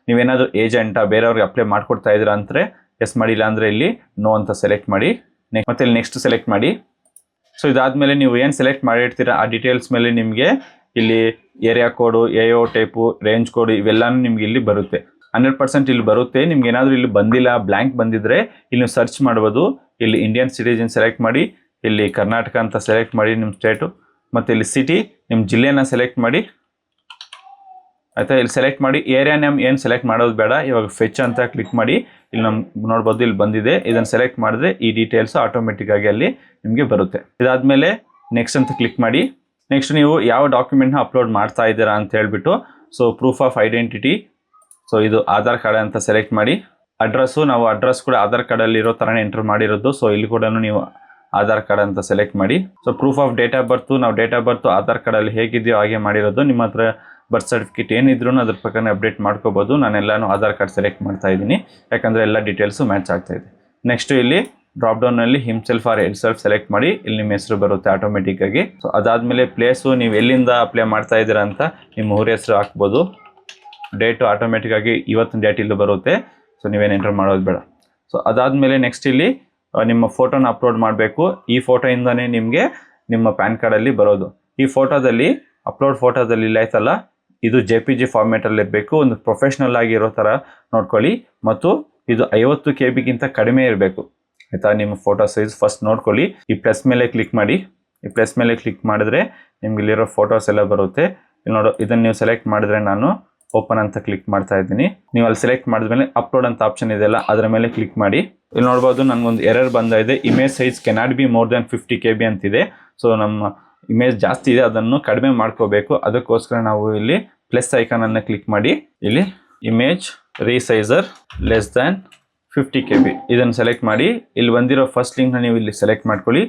ನೀವೇನಾದರೂ ಏಜೆಂಟಾ ಬೇರೆಯವ್ರಿಗೆ ಅಪ್ಲೈ ಮಾಡ್ಕೊಡ್ತಾ ಇದ್ದೀರಾ ಅಂದರೆ ಎಸ್ ಮಾಡಿಲ್ಲ ಅಂದರೆ ಇಲ್ಲಿ ನೋ ಅಂತ ಸೆಲೆಕ್ಟ್ ಮಾಡಿ. ಮತ್ತೆ ಇಲ್ಲಿ ನೆಕ್ಸ್ಟ್ ಸೆಲೆಕ್ಟ್ ಮಾಡಿ. ಸೊ ಇದಾದಮೇಲೆ ನೀವು ಏನು ಸೆಲೆಕ್ಟ್ ಮಾಡಿರ್ತೀರ ಆ ಡೀಟೇಲ್ಸ್ ಮೇಲೆ ನಿಮಗೆ ಇಲ್ಲಿ ಏರಿಯಾ ಕೋಡು, AO ಟೈಪು, ರೇಂಜ್ ಕೋಡು ಇವೆಲ್ಲನೂ ನಿಮ್ಗೆ ಇಲ್ಲಿ ಬರುತ್ತೆ. 100% ಇಲ್ಲಿ ಬರುತ್ತೆ. ನಿಮ್ಗೆ ಏನಾದರೂ ಇಲ್ಲಿ ಬಂದಿಲ್ಲ, ಬ್ಲ್ಯಾಂಕ್ ಬಂದಿದ್ದರೆ ಇಲ್ಲಿ ನೀವು ಸರ್ಚ್ ಮಾಡ್ಬೋದು. ಇಲ್ಲಿ ಇಂಡಿಯನ್ ಸಿಟಿಜನ್ ಸೆಲೆಕ್ಟ್ ಮಾಡಿ, ಇಲ್ಲಿ ಕರ್ನಾಟಕ ಅಂತ ಸೆಲೆಕ್ಟ್ ಮಾಡಿ ನಿಮ್ಮ ಸ್ಟೇಟು, ಮತ್ತು ಇಲ್ಲಿ ಸಿಟಿ ನಿಮ್ಮ ಜಿಲ್ಲೆನ ಸೆಲೆಕ್ಟ್ ಮಾಡಿ ಆಯಿತಾ. ಇಲ್ಲಿ ಸೆಲೆಕ್ಟ್ ಮಾಡಿ. ಏರಿಯಾ ನೇಮ್ ಏನು ಸೆಲೆಕ್ಟ್ ಮಾಡೋದು ಬೇಡ, ಇವಾಗ ಫೆಚ್ ಅಂತ ಕ್ಲಿಕ್ ಮಾಡಿ. ಇಲ್ಲಿ ನಮ್ಮ ನೋಡ್ಬೋದು ಇಲ್ಲಿ ಬಂದಿದೆ, ಇದನ್ನು ಸೆಲೆಕ್ಟ್ ಮಾಡಿದ್ರೆ ಈ ಡೀಟೇಲ್ಸ್ ಆಟೋಮೆಟಿಕ್ಕಾಗಿ ಅಲ್ಲಿ ನಿಮಗೆ ಬರುತ್ತೆ. ಇದಾದಮೇಲೆ ನೆಕ್ಸ್ಟ್ ಅಂತ ಕ್ಲಿಕ್ ಮಾಡಿ. ನೆಕ್ಸ್ಟ್ ನೀವು ಯಾವ ಡಾಕ್ಯುಮೆಂಟ್ನ ಅಪ್ಲೋಡ್ ಮಾಡ್ತಾ ಇದ್ದೀರಾ ಅಂತ ಹೇಳ್ಬಿಟ್ಟು, so proof of identity, so ಇದು ಆಧಾರ್ ಕಾರ್ಡ್ ಅಂತ ಸೆಲೆಕ್ಟ್ ಮಾಡಿ. ಅಡ್ರೆಸ್ಸು ನಾವು ಅಡ್ರೆಸ್ ಕೂಡ ಆಧಾರ್ ಕಾರ್ಡಲ್ಲಿ ಇರೋ ಥರನೇ ಎಂಟರ್ ಮಾಡಿರೋದು, ಸೊ ಇಲ್ಲಿ ಕೂಡ ನೀವು ಆಧಾರ್ ಕಾರ್ಡ್ ಅಂತ ಸೆಲೆಕ್ಟ್ ಮಾಡಿ. So proof of date of birth, ನಾವು ಡೇಟ್ ಆಫ್ ಬರ್ತು ಆಧಾರ್ ಕಾರ್ಡಲ್ಲಿ ಹೇಗಿದೆಯೋ ಹಾಗೆ ಮಾಡಿರೋದು. ನಿಮ್ಮ ಹತ್ರ ಬರ್ತ್ ಸರ್ಟಿಫಿಕೇಟ್ ಏನಿದ್ರು ಅದ್ರ ಪ್ರಕಾರ ಅಪ್ಡೇಟ್ ಮಾಡ್ಕೋಬೋದು. ನಾನೆಲ್ಲನೂ ಆಧಾರ್ ಕಾರ್ಡ್ ಸೆಲೆಕ್ಟ್ ಮಾಡ್ತಾ ಇದ್ದೀನಿ, ಯಾಕಂದರೆ ಎಲ್ಲ ಡೀಟೇಲ್ಸು ಮ್ಯಾಚ್ ಆಗ್ತಾ ಇದೆ. ನೆಕ್ಸ್ಟು ಇಲ್ಲಿ ಡ್ರಾಪ್ ಡೌನಲ್ಲಿ ಹಿಮ್ಸೆಲ್ಫ್ ಆರ್ ಹೆಲ್ಸೆಲ್ಫ್ ಸೆಲೆಕ್ಟ್ ಮಾಡಿ, ಇಲ್ಲಿ ನಿಮ್ಮ ಹೆಸರು ಬರುತ್ತೆ ಆಟೋಮೆಟಿಕ್ಕಾಗಿ. ಸೊ ಅದಾದಮೇಲೆ ಪ್ಲೇಸು ನೀವು ಎಲ್ಲಿಂದ ಅಪ್ಲೈ ಮಾಡ್ತಾ ಇದ್ದೀರಾ ಅಂತ ನಿಮ್ಮ ಊರ ಹೆಸರು ಹಾಕ್ಬೋದು. ಡೇಟು ಆಟೋಮೆಟಿಕ್ಕಾಗಿ ಇವತ್ತಿನ ಡೇಟ್ ಇಲ್ಲಿ ಬರುತ್ತೆ, ಸೊ ನೀವೇನು ಎಂಟರ್ ಮಾಡೋದು ಬೇಡ. ಸೊ ಅದಾದಮೇಲೆ ನೆಕ್ಸ್ಟ್ ಇಲ್ಲಿ ನಿಮ್ಮ ಫೋಟೋನ ಅಪ್ಲೋಡ್ ಮಾಡಬೇಕು. ಈ ಫೋಟೋಯಿಂದನೇ ನಿಮಗೆ ನಿಮ್ಮ ಪ್ಯಾನ್ ಕಾರ್ಡಲ್ಲಿ ಬರೋದು. ಈ ಫೋಟೋದಲ್ಲಿ ಅಪ್ಲೋಡ್ ಫೋಟೋದಲ್ಲಿ ಇಲ್ಲ ಆಯ್ತಲ್ಲ, ಇದು JPG ಫಾರ್ಮೇಟಲ್ಲಿ ಇರಬೇಕು. ಒಂದು ಪ್ರೊಫೆಷ್ನಲ್ ಆಗಿರೋ ಥರ ನೋಡ್ಕೊಳ್ಳಿ, ಮತ್ತು ಇದು 50 KB ಕಡಿಮೆ ಇರಬೇಕು ಆಯಿತಾ. ನಿಮ್ಮ ಫೋಟೋ ಸೈಜ್ ಫಸ್ಟ್ ನೋಡ್ಕೊಳ್ಳಿ. ಈ ಪ್ಲಸ್ ಮೇಲೆ ಕ್ಲಿಕ್ ಮಾಡಿ. ಈ ಪ್ಲಸ್ ಮೇಲೆ ಕ್ಲಿಕ್ ಮಾಡಿದ್ರೆ ನಿಮ್ಗೆ ಇಲ್ಲಿರೋ ಫೋಟೋಸ್ ಎಲ್ಲ ಬರುತ್ತೆ. ಇಲ್ಲಿ ನೋಡು, ಇದನ್ನು ನೀವು ಸೆಲೆಕ್ಟ್ ಮಾಡಿದ್ರೆ ನಾನು ಓಪನ್ ಅಂತ ಕ್ಲಿಕ್ ಮಾಡ್ತಾ ಇದ್ದೀನಿ. ನೀವು ಅಲ್ಲಿ ಸೆಲೆಕ್ಟ್ ಮಾಡಿದ್ಮೇಲೆ ಅಪ್ಲೋಡ್ ಅಂತ ಆಪ್ಷನ್ ಇದೆಯಲ್ಲ ಅದರ ಮೇಲೆ ಕ್ಲಿಕ್ ಮಾಡಿ. ಇಲ್ಲಿ ನೋಡ್ಬೋದು ನನಗೊಂದು ಎರರ್ ಬಂದಿದೆ, image size cannot be more than 50 KB ಅಂತಿದೆ. ಸೊ ನಮ್ಮ ಇಮೇಜ್ ಜಾಸ್ತಿ ಇದೆ, ಅದನ್ನು ಕಡಿಮೆ ಮಾಡ್ಕೋಬೇಕು. ಅದಕ್ಕೋಸ್ಕರ ನಾವು ಇಲ್ಲಿ ಪ್ಲಸ್ ಐಕಾನ್ ಅನ್ನು ಕ್ಲಿಕ್ ಮಾಡಿ ಇಲ್ಲಿ ಇಮೇಜ್ ರೀಸೈಸರ್ ಲೆಸ್ ದ್ಯಾನ್ 50 KB ಇದನ್ನು ಸೆಲೆಕ್ಟ್ ಮಾಡಿ ಇಲ್ಲಿ ಬಂದಿರೋ ಫಸ್ಟ್ ಲಿಂಕ್ನ ನೀವು ಇಲ್ಲಿ ಸೆಲೆಕ್ಟ್ ಮಾಡ್ಕೊಳ್ಳಿ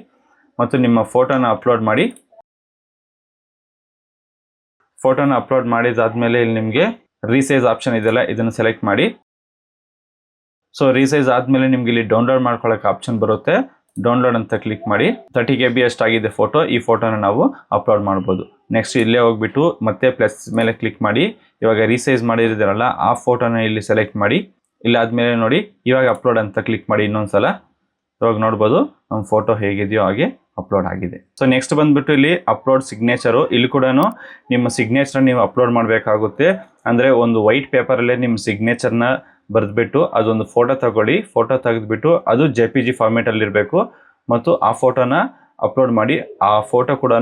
ಮತ್ತು ನಿಮ್ಮ ಫೋಟೋನ ಅಪ್ಲೋಡ್ ಮಾಡಿ. ಫೋಟೋನ ಅಪ್ಲೋಡ್ ಮಾಡಿದಾದ್ಮೇಲೆ ಇಲ್ಲಿ ನಿಮಗೆ ರೀಸೈಸ್ ಆಪ್ಷನ್ ಇದೆಯಲ್ಲ ಇದನ್ನು ಸೆಲೆಕ್ಟ್ ಮಾಡಿ. ಸೊ ರೀಸೈಸ್ ಆದಮೇಲೆ ನಿಮ್ಗೆ ಇಲ್ಲಿ ಡೌನ್ಲೋಡ್ ಮಾಡ್ಕೊಳ್ಳೋಕೆ ಆಪ್ಷನ್ ಬರುತ್ತೆ. ಡೌನ್ಲೋಡ್ ಅಂತ ಕ್ಲಿಕ್ ಮಾಡಿ. 30 KB ಅಷ್ಟಾಗಿದೆ ಫೋಟೋ. ಈ ಫೋಟೋನ ನಾವು ಅಪ್ಲೋಡ್ ಮಾಡ್ಬೋದು. ನೆಕ್ಸ್ಟ್ ಇಲ್ಲೇ ಹೋಗ್ಬಿಟ್ಟು ಮತ್ತೆ ಪ್ಲಸ್ ಮೇಲೆ ಕ್ಲಿಕ್ ಮಾಡಿ. ಇವಾಗ ರೀಸೈಸ್ ಮಾಡಿದ್ದೀರಲ್ಲ ಆ ಫೋಟೋನ ಇಲ್ಲಿ ಸೆಲೆಕ್ಟ್ ಮಾಡಿ. ಇಲ್ಲಾದ್ಮೇಲೆ ನೋಡಿ ಇವಾಗ ಅಪ್ಲೋಡ್ ಅಂತ ಕ್ಲಿಕ್ ಮಾಡಿ ಇನ್ನೊಂದ್ಸಲ. ಇವಾಗ ನೋಡ್ಬೋದು ನಮ್ಮ ಫೋಟೋ ಹೇಗಿದೆಯೋ ಹಾಗೆ ಅಪ್ಲೋಡ್ ಆಗಿದೆ. ಸೊ ನೆಕ್ಸ್ಟ್ ಬಂದ್ಬಿಟ್ಟು ಇಲ್ಲಿ ಅಪ್ಲೋಡ್ ಸಿಗ್ನೇಚರು. ಇಲ್ಲಿ ಕೂಡ ನಿಮ್ಮ ಸಿಗ್ನೇಚರ್ ನೀವು ಅಪ್ಲೋಡ್ ಮಾಡಬೇಕಾಗುತ್ತೆ. ಅಂದರೆ ಒಂದು ವೈಟ್ ಪೇಪರಲ್ಲೇ ನಿಮ್ಮ ಸಿಗ್ನೇಚರ್ನ ಬರೆದ್ಬಿಟ್ಟು ಅದೊಂದು ಫೋಟೋ ತಗೊಳ್ಳಿ. ಫೋಟೋ ತೆಗೆದ್ಬಿಟ್ಟು ಅದು JPG ಫಾರ್ಮೇಟಲ್ಲಿ ಇರಬೇಕು ಮತ್ತು ಆ ಫೋಟೋನ ಅಪ್ಲೋಡ್ ಮಾಡಿ. ಆ ಫೋಟೋ ಕೂಡ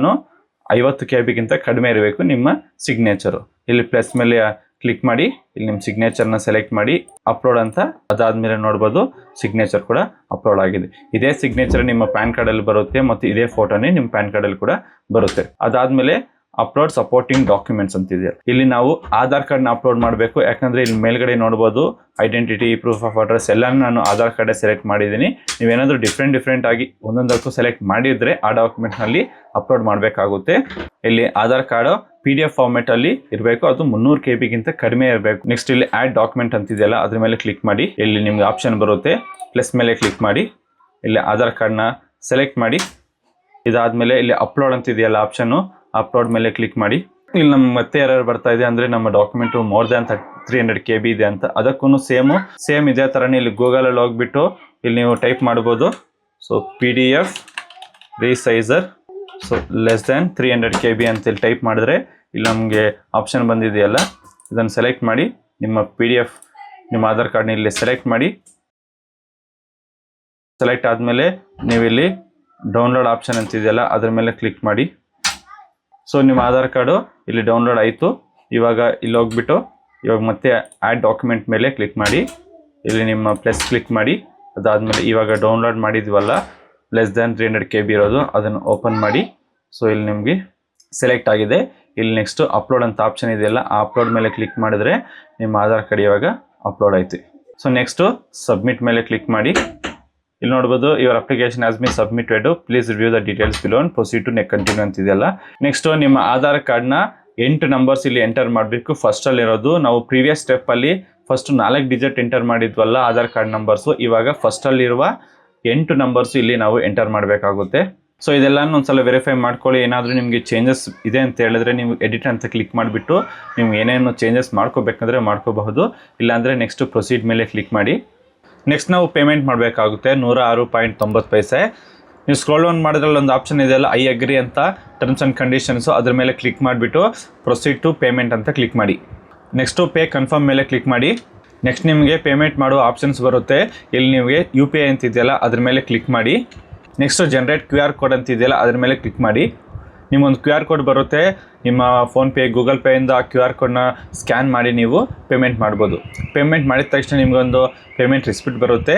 50 KBಗಿಂತ ಕಡಿಮೆ ಇರಬೇಕು ನಿಮ್ಮ ಸಿಗ್ನೇಚರು. ಇಲ್ಲಿ ಪ್ಲಸ್ ಮೇಲೆ ಕ್ಲಿಕ್ ಮಾಡಿ ಇಲ್ಲಿ ನಿಮ್ಮ ಸಿಗ್ನೇಚರ್ನ ಸೆಲೆಕ್ಟ್ ಮಾಡಿ ಅಪ್ಲೋಡ್ ಅಂತ. ಅದಾದಮೇಲೆ ನೋಡ್ಬೋದು ಸಿಗ್ನೇಚರ್ ಕೂಡ ಅಪ್ಲೋಡ್ ಆಗಿದೆ. ಇದೇ ಸಿಗ್ನೇಚರ್ ನಿಮ್ಮ ಪ್ಯಾನ್ ಕಾರ್ಡಲ್ಲಿ ಬರುತ್ತೆ ಮತ್ತು ಇದೇ ಫೋಟೋನೇ ನಿಮ್ಮ ಪ್ಯಾನ್ ಕಾರ್ಡಲ್ಲಿ ಕೂಡ ಬರುತ್ತೆ. ಅದಾದಮೇಲೆ ಅಪ್ಲೋಡ್ ಸಪೋರ್ಟಿಂಗ್ ಡಾಕ್ಯುಮೆಂಟ್ಸ್ ಅಂತಿದೆ. ಇಲ್ಲಿ ನಾವು ಆಧಾರ್ ಕಾರ್ಡ್ನ ಅಪ್ಲೋಡ್ ಮಾಡಬೇಕು. ಯಾಕಂದರೆ ಇಲ್ಲಿ ಮೇಲ್ಗಡೆ ನೋಡ್ಬೋದು ಐಡೆಂಟಿಟಿ, ಪ್ರೂಫ್ ಆಫ್ ಅಡ್ರೆಸ್ ಎಲ್ಲನೂ ನಾನು ಆಧಾರ್ ಕಾರ್ಡೇ ಸೆಲೆಕ್ಟ್ ಮಾಡಿದ್ದೀನಿ. ನೀವೇನಾದರೂ ಡಿಫ್ರೆಂಟ್ ಆಗಿ ಒಂದೊಂದಕ್ಕೂ ಸೆಲೆಕ್ಟ್ ಮಾಡಿದರೆ ಆ ಡಾಕ್ಯುಮೆಂಟ್ನಲ್ಲಿ ಅಪ್ಲೋಡ್ ಮಾಡಬೇಕಾಗುತ್ತೆ. ಇಲ್ಲಿ ಆಧಾರ್ ಕಾರ್ಡು PDF ಫಾರ್ಮೆಟಲ್ಲಿ ಇರಬೇಕು. ಅದು 300 KBಗಿಂತ ಕಡಿಮೆ ಇರಬೇಕು. ನೆಕ್ಸ್ಟ್ ಇಲ್ಲಿ ಆ್ಯಡ್ ಡಾಕ್ಯುಮೆಂಟ್ ಅಂತಿದೆಯಲ್ಲ ಅದ್ರ ಮೇಲೆ ಕ್ಲಿಕ್ ಮಾಡಿ. ಇಲ್ಲಿ ನಿಮ್ಗೆ ಆಪ್ಷನ್ ಬರುತ್ತೆ. ಪ್ಲಸ್ ಮೇಲೆ ಕ್ಲಿಕ್ ಮಾಡಿ ಇಲ್ಲಿ ಆಧಾರ್ ಕಾರ್ಡ್ನ ಸೆಲೆಕ್ಟ್ ಮಾಡಿ. ಇದಾದಮೇಲೆ ಇಲ್ಲಿ ಅಪ್ಲೋಡ್ ಅಂತಿದೆಯಲ್ಲ ಆಪ್ಷನ್ನು, ಅಪ್ಲೋಡ್ ಮೇಲೆ ಕ್ಲಿಕ್ ಮಾಡಿ. ಇಲ್ಲಿ ನಮ್ಗೆ ಮತ್ತೆ ಎರರ್ ಬರ್ತಾ ಇದೆ, ಅಂದರೆ ನಮ್ಮ ಡಾಕ್ಯುಮೆಂಟು ಮೋರ್ ದ್ಯಾನ್ 300 KB ಇದೆ ಅಂತ. ಅದಕ್ಕೂ ಸೇಮ್ ಇದೇ ಥರನೇ ಇಲ್ಲಿ ಗೂಗಲಲ್ಲಿ ಹೋಗ್ಬಿಟ್ಟು ಇಲ್ಲಿ ನೀವು ಟೈಪ್ ಮಾಡ್ಬೋದು. So PDF resizer so less than 300 KB ಅಂತೇಳಿ ಟೈಪ್ ಮಾಡಿದ್ರೆ ಇಲ್ಲಿ ನಮಗೆ ಆಪ್ಷನ್ ಬಂದಿದೆಯಲ್ಲ ಇದನ್ನು ಸೆಲೆಕ್ಟ್ ಮಾಡಿ. ನಿಮ್ಮ PDF ನಿಮ್ಮ ಆಧಾರ್ ಕಾರ್ಡ್ನ ಇಲ್ಲಿ ಸೆಲೆಕ್ಟ್ ಮಾಡಿ. ಸೆಲೆಕ್ಟ್ ಆದಮೇಲೆ ನೀವಿಲ್ಲಿ ಡೌನ್ಲೋಡ್ ಆಪ್ಷನ್ ಅಂತಿದೆಯಲ್ಲ ಅದ್ರ ಮೇಲೆ ಕ್ಲಿಕ್ ಮಾಡಿ. ಸೊ ನಿಮ್ಮ ಆಧಾರ್ ಕಾರ್ಡು ಇಲ್ಲಿ ಡೌನ್ಲೋಡ್ ಆಯಿತು. ಇವಾಗ ಇಲ್ಲಿ ಹೋಗ್ಬಿಟ್ಟು ಇವಾಗ ಮತ್ತೆ ಆ್ಯಡ್ ಡಾಕ್ಯುಮೆಂಟ್ ಮೇಲೆ ಕ್ಲಿಕ್ ಮಾಡಿ. ಇಲ್ಲಿ ನಿಮ್ಮ ಪ್ಲಸ್ ಕ್ಲಿಕ್ ಮಾಡಿ. ಅದಾದಮೇಲೆ ಇವಾಗ ಡೌನ್ಲೋಡ್ ಮಾಡಿದ್ವಲ್ಲ ಲೆಸ್ ದ್ಯಾನ್ 300 KB ಇರೋದು ಅದನ್ನು ಓಪನ್ ಮಾಡಿ. ಸೊ ಇಲ್ಲಿ ನಿಮಗೆ ಸೆಲೆಕ್ಟ್ ಆಗಿದೆ. ಇಲ್ಲಿ ನೆಕ್ಸ್ಟು ಅಪ್ಲೋಡ್ ಅಂತ ಆಪ್ಷನ್ ಇದೆಯಲ್ಲ ಆ ಅಪ್ಲೋಡ್ ಮೇಲೆ ಕ್ಲಿಕ್ ಮಾಡಿದ್ರೆ ನಿಮ್ಮ ಆಧಾರ್ ಕಾರ್ಡ್ ಇವಾಗ ಅಪ್ಲೋಡ್ ಆಯಿತು. ಸೊ ನೆಕ್ಸ್ಟು ಸಬ್ಮಿಟ್ ಮೇಲೆ ಕ್ಲಿಕ್ ಮಾಡಿ. ಇಲ್ಲಿ ನೋಡ್ಬೋದು your application has been submitted, please review the details below and proceed to continue ಅಂತಿದೆಯಲ್ಲ. ನೆಕ್ಸ್ಟು ನಿಮ್ಮ ಆಧಾರ್ ಕಾರ್ಡ್ನ 8 ನಂಬರ್ಸ್ ಇಲ್ಲಿ ಎಂಟರ್ ಮಾಡಬೇಕು. ಫಸ್ಟಲ್ಲಿರೋದು ನಾವು ಪ್ರೀವಿಯಸ್ ಸ್ಟೆಪ್ಪಲ್ಲಿ ಫಸ್ಟ್ 4 ಡಿಜಿಟ್ ಎಂಟರ್ ಮಾಡಿದ್ವಲ್ಲ ಆಧಾರ್ ಕಾರ್ಡ್ ನಂಬರ್ಸು, ಇವಾಗ ಫಸ್ಟಲ್ಲಿರುವ 8 ನಂಬರ್ಸು ಇಲ್ಲಿ ನಾವು ಎಂಟರ್ ಮಾಡಬೇಕಾಗುತ್ತೆ. ಸೊ ಇದೆಲ್ಲನೂ ಒಂದ್ಸಲ ವೆರಿಫೈ ಮಾಡ್ಕೊಳ್ಳಿ. ಏನಾದರೂ ನಿಮಗೆ ಚೇಂಜಸ್ ಇದೆ ಅಂತ ಹೇಳಿದ್ರೆ ನೀವು ಎಡಿಟ್ ಅಂತ ಕ್ಲಿಕ್ ಮಾಡಿಬಿಟ್ಟು ನೀವು ಏನೇನು ಚೇಂಜಸ್ ಮಾಡ್ಕೋಬೇಕಂದ್ರೆ ಮಾಡ್ಕೋಬಹುದು. ಇಲ್ಲಾಂದರೆ ನೆಕ್ಸ್ಟ್ ಪ್ರೊಸೀಡ್ ಮೇಲೆ ಕ್ಲಿಕ್ ಮಾಡಿ. ನೆಕ್ಸ್ಟ್ ನಾವು ಪೇಮೆಂಟ್ ಮಾಡಬೇಕಾಗುತ್ತೆ 106.90 ನೀವು ಸ್ಕ್ರೋಲ್ ಡೌನ್ ಮಾಡಿದ್ರಲ್ಲಿ ಒಂದು ಆಪ್ಷನ್ ಇದೆಯಲ್ಲ ಐ ಅಗ್ರಿ ಅಂತ ಟರ್ಮ್ಸ್ ಆ್ಯಂಡ್ ಕಂಡೀಷನ್ಸು, ಅದ್ರ ಮೇಲೆ ಕ್ಲಿಕ್ ಮಾಡಿಬಿಟ್ಟು ಪ್ರೊಸೀಡ್ ಟು ಪೇಮೆಂಟ್ ಅಂತ ಕ್ಲಿಕ್ ಮಾಡಿ. ನೆಕ್ಸ್ಟು ಪೇ ಕನ್ಫರ್ಮ್ ಮೇಲೆ ಕ್ಲಿಕ್ ಮಾಡಿ. ನೆಕ್ಸ್ಟ್ ನಿಮಗೆ ಪೇಮೆಂಟ್ ಮಾಡೋ ಆಪ್ಷನ್ಸ್ ಬರುತ್ತೆ. ಇಲ್ಲಿ ನಿಮಗೆ UPI ಅಂತಿದೆಯಲ್ಲ ಅದ್ರ ಮೇಲೆ ಕ್ಲಿಕ್ ಮಾಡಿ. ನೆಕ್ಸ್ಟು ಜನರೇಟ್ QR ಕೋಡ್ ಅಂತಿದೆಯಲ್ಲ ಅದ್ರ ಮೇಲೆ ಕ್ಲಿಕ್ ಮಾಡಿ. ನಿಮ್ಮೊಂದು QR ಕೋಡ್ ಬರುತ್ತೆ. ನಿಮ್ಮ ಫೋನ್ಪೇ ಗೂಗಲ್ ಪೇಯಿಂದ ಆ QR ಕೋಡ್ನ ಸ್ಕ್ಯಾನ್ ಮಾಡಿ ನೀವು ಪೇಮೆಂಟ್ ಮಾಡ್ಬೋದು. ಪೇಮೆಂಟ್ ಮಾಡಿದ ತಕ್ಷಣ ನಿಮಗೊಂದು ಪೇಮೆಂಟ್ ರಿಸಿಪ್ಟ್ ಬರುತ್ತೆ.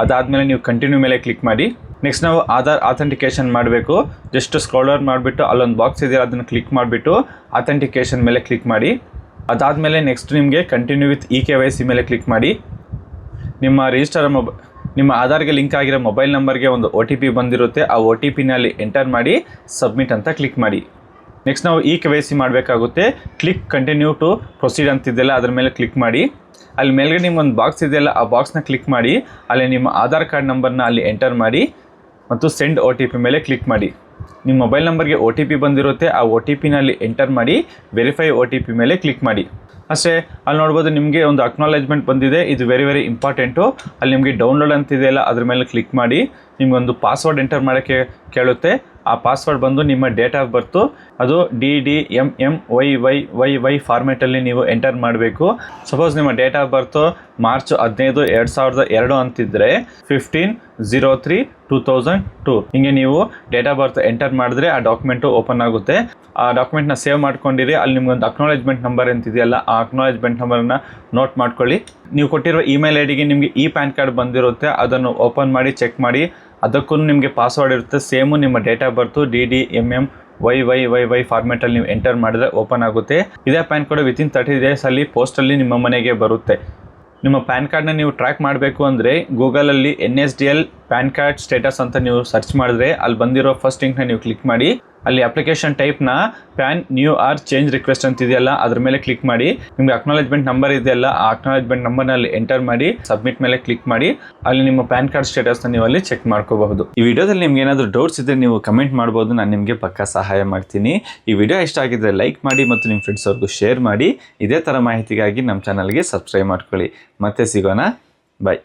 ಅದಾದಮೇಲೆ ನೀವು ಕಂಟಿನ್ಯೂ ಮೇಲೆ ಕ್ಲಿಕ್ ಮಾಡಿ. ನೆಕ್ಸ್ಟ್ ನಾವು ಆಧಾರ್ ಅಥೆಂಟಿಕೇಷನ್ ಮಾಡಬೇಕು. ಜಸ್ಟ್ ಸ್ಕ್ರೋಲ್ ಡೌನ್ ಮಾಡಿಬಿಟ್ಟು ಅಲ್ಲೊಂದು ಬಾಕ್ಸ್ ಇದೆಯಲ್ಲ ಅದನ್ನು ಕ್ಲಿಕ್ ಮಾಡಿಬಿಟ್ಟು ಅಥೆಂಟಿಕೇಷನ್ ಮೇಲೆ ಕ್ಲಿಕ್ ಮಾಡಿ. ಅದಾದಮೇಲೆ ನೆಕ್ಸ್ಟ್ ನಿಮಗೆ ಕಂಟಿನ್ಯೂ ವಿತ್ eKYC ಮೇಲೆ ಕ್ಲಿಕ್ ಮಾಡಿ. ನಿಮ್ಮ ಆಧಾರ್ಗೆ ಲಿಂಕ್ ಆಗಿರೋ ಮೊಬೈಲ್ ನಂಬರ್ಗೆ ಒಂದು OTP ಬಂದಿರುತ್ತೆ. ಆ OTPನಲ್ಲಿ ಎಂಟರ್ ಮಾಡಿ ಸಬ್ಮಿಟ್ ಅಂತ ಕ್ಲಿಕ್ ಮಾಡಿ. ನೆಕ್ಸ್ಟ್ ನಾವು eKYC ಮಾಡಬೇಕಾಗುತ್ತೆ. ಕ್ಲಿಕ್ ಕಂಟಿನ್ಯೂ ಟು ಪ್ರೊಸೀಡ್ ಅಂತಿದೆಯಲ್ಲ ಅದ್ರ ಮೇಲೆ ಕ್ಲಿಕ್ ಮಾಡಿ. ಅಲ್ಲಿ ಮೇಲ್ಗಡೆ ನಿಮ್ಮೊಂದು ಬಾಕ್ಸ್ ಇದೆಯಲ್ಲ ಆ ಬಾಕ್ಸ್ನ ಕ್ಲಿಕ್ ಮಾಡಿ. ಅಲ್ಲಿ ನಿಮ್ಮ ಆಧಾರ್ ಕಾರ್ಡ್ ನಂಬರ್ನ ಅಲ್ಲಿ ಎಂಟರ್ ಮಾಡಿ ಮತ್ತು ಸೆಂಡ್ OTP ಮೇಲೆ ಕ್ಲಿಕ್ ಮಾಡಿ. ನಿಮ್ಮ ಮೊಬೈಲ್ ನಂಬರ್ಗೆ OTP ಬಂದಿರುತ್ತೆ. ಆ OTPನಲ್ಲಿ ಎಂಟರ್ ಮಾಡಿ ವೆರಿಫೈ OTP ಮೇಲೆ ಕ್ಲಿಕ್ ಮಾಡಿ. ಅಷ್ಟೇ. ಅಲ್ಲಿ ನೋಡ್ಬೋದು ನಿಮಗೆ ಒಂದು ಅಕ್ನಾಲೇಜ್ಮೆಂಟ್ ಬಂದಿದೆ. ಇದು ವೆರಿ ಇಂಪಾರ್ಟೆಂಟು. ಅಲ್ಲಿ ನಿಮಗೆ ಡೌನ್ಲೋಡ್ ಅಂತಿದೆಯಲ್ಲ ಅದ್ರ ಮೇಲೆ ಕ್ಲಿಕ್ ಮಾಡಿ. ನಿಮಗೊಂದು ಪಾಸ್ವರ್ಡ್ ಎಂಟರ್ ಮಾಡೋಕ್ಕೆ ಕೇಳುತ್ತೆ. ಆ ಪಾಸ್ವರ್ಡ್ ಬಂದು ನಿಮ್ಮ ಡೇಟ್ ಆಫ್ ಬರ್ತು ಅದು DDMMYYYY ಫಾರ್ಮೇಟಲ್ಲಿ ನೀವು ಎಂಟರ್ ಮಾಡಬೇಕು. ಸಪೋಸ್ ನಿಮ್ಮ ಡೇಟ್ ಆಫ್ ಬರ್ತು ಮಾರ್ಚ್ 15, 2002 ಅಂತಿದ್ರೆ 15/03/2002 ಹಿಂಗೆ ನೀವು ಡೇಟ್ ಆಫ್ ಬರ್ತ್ ಎಂಟರ್ ಮಾಡಿದ್ರೆ ಆ ಡಾಕ್ಯುಮೆಂಟು ಓಪನ್ ಆಗುತ್ತೆ. ಆ ಡಾಕ್ಯುಮೆಂಟ್ನ ಸೇವ್ ಮಾಡ್ಕೊಂಡಿರಿ. ಅಲ್ಲಿ ನಿಮ್ಗೊಂದು ಅಕ್ನಾಲೇಜ್ಮೆಂಟ್ ನಂಬರ್ ಅಂತಿದೆಯಲ್ಲ ಆ ಅಕ್ನಾಲೇಜ್ಮೆಂಟ್ ನಂಬರ್ನ ನೋಟ್ ಮಾಡ್ಕೊಳ್ಳಿ. ನೀವು ಕೊಟ್ಟಿರೋ ಇಮೇಲ್ ಐಡಿಗೆ ನಿಮಗೆ ಪ್ಯಾನ್ ಕಾರ್ಡ್ ಬಂದಿರುತ್ತೆ. ಅದನ್ನು ಓಪನ್ ಮಾಡಿ ಚೆಕ್ ಮಾಡಿ. ಅದಕ್ಕೂ ನಿಮಗೆ ಪಾಸ್ವರ್ಡ್ ಇರುತ್ತೆ. ಸೇಮು ನಿಮ್ಮ date of birth YYYY format ಅಲ್ಲಿ ನೀವು ಎಂಟರ್ ಮಾಡಿದ್ರೆ ಓಪನ್ ಆಗುತ್ತೆ. ಇದೇ ಪ್ಯಾನ್ ಕಾರ್ಡ್ ವಿತಿನ್ 30 ಡೇಸ್ ಅಲ್ಲಿ ಪೋಸ್ಟ್ ಅಲ್ಲಿ ನಿಮ್ಮ ಮನೆಗೆ ಬರುತ್ತೆ. ನಿಮ್ಮ ಪ್ಯಾನ್ ಕಾರ್ಡ್ನ ನೀವು ಟ್ರ್ಯಾಕ್ ಮಾಡಬೇಕು ಅಂದರೆ ಗೂಗಲಲ್ಲಿ NSDL ಪ್ಯಾನ್ ಕಾರ್ಡ್ ಸ್ಟೇಟಸ್ ಅಂತ ನೀವು ಸರ್ಚ್ ಮಾಡಿದ್ರೆ ಅಲ್ಲಿ ಬಂದಿರೋ ಫಸ್ಟ್ ಲಿಂಕ್ನ ನೀವು ಕ್ಲಿಕ್ ಮಾಡಿ. ಅಲ್ಲಿ ಅಪ್ಲಿಕೇಶನ್ ಟೈಪ್ನ PAN new or change request ಅಂತ ಇದೆಯಲ್ಲ ಅದ್ರ ಮೇಲೆ ಕ್ಲಿಕ್ ಮಾಡಿ. ನಿಮ್ಗೆ ಅಕ್ನಾಲೇಜ್ಮೆಂಟ್ ನಂಬರ್ ಇದೆಯಲ್ಲ ಆ ಅಕ್ನಾಲೇಜ್ಮೆಂಟ್ ನಂಬರ್ನಲ್ಲಿ ಎಂಟರ್ ಮಾಡಿ ಸಬ್ಮಿಟ್ ಮೇಲೆ ಕ್ಲಿಕ್ ಮಾಡಿ. ಅಲ್ಲಿ ನಿಮ್ಮ ಪ್ಯಾನ್ ಕಾರ್ಡ್ ಸ್ಟೇಟಸ್ನ ನೀವು ಅಲ್ಲಿ ಚೆಕ್ ಮಾಡ್ಕೋಬಹುದು. ಈ ವಿಡಿಯೋದಲ್ಲಿ ನಿಮ್ಗೆ ಏನಾದರೂ ಡೌಟ್ಸ್ ಇದ್ದರೆ ನೀವು ಕಮೆಂಟ್ ಮಾಡ್ಬೋದು, ನಾನು ನಿಮಗೆ ಪಕ್ಕಾ ಸಹಾಯ ಮಾಡ್ತೀನಿ. ಈ ವಿಡಿಯೋ ಇಷ್ಟ ಆಗಿದ್ರೆ ಲೈಕ್ ಮಾಡಿ ಮತ್ತು ನಿಮ್ಮ ಫ್ರೆಂಡ್ಸ್ ಅವ್ರಿಗೂ ಶೇರ್ ಮಾಡಿ. ಇದೇ ಥರ ಮಾಹಿತಿಗಾಗಿ ನಮ್ಮ ಚಾನಲ್ಗೆ ಸಬ್ಸ್ಕ್ರೈಬ್ ಮಾಡ್ಕೊಳ್ಳಿ. ಮತ್ತೆ ಸಿಗೋಣ, ಬಾಯ್.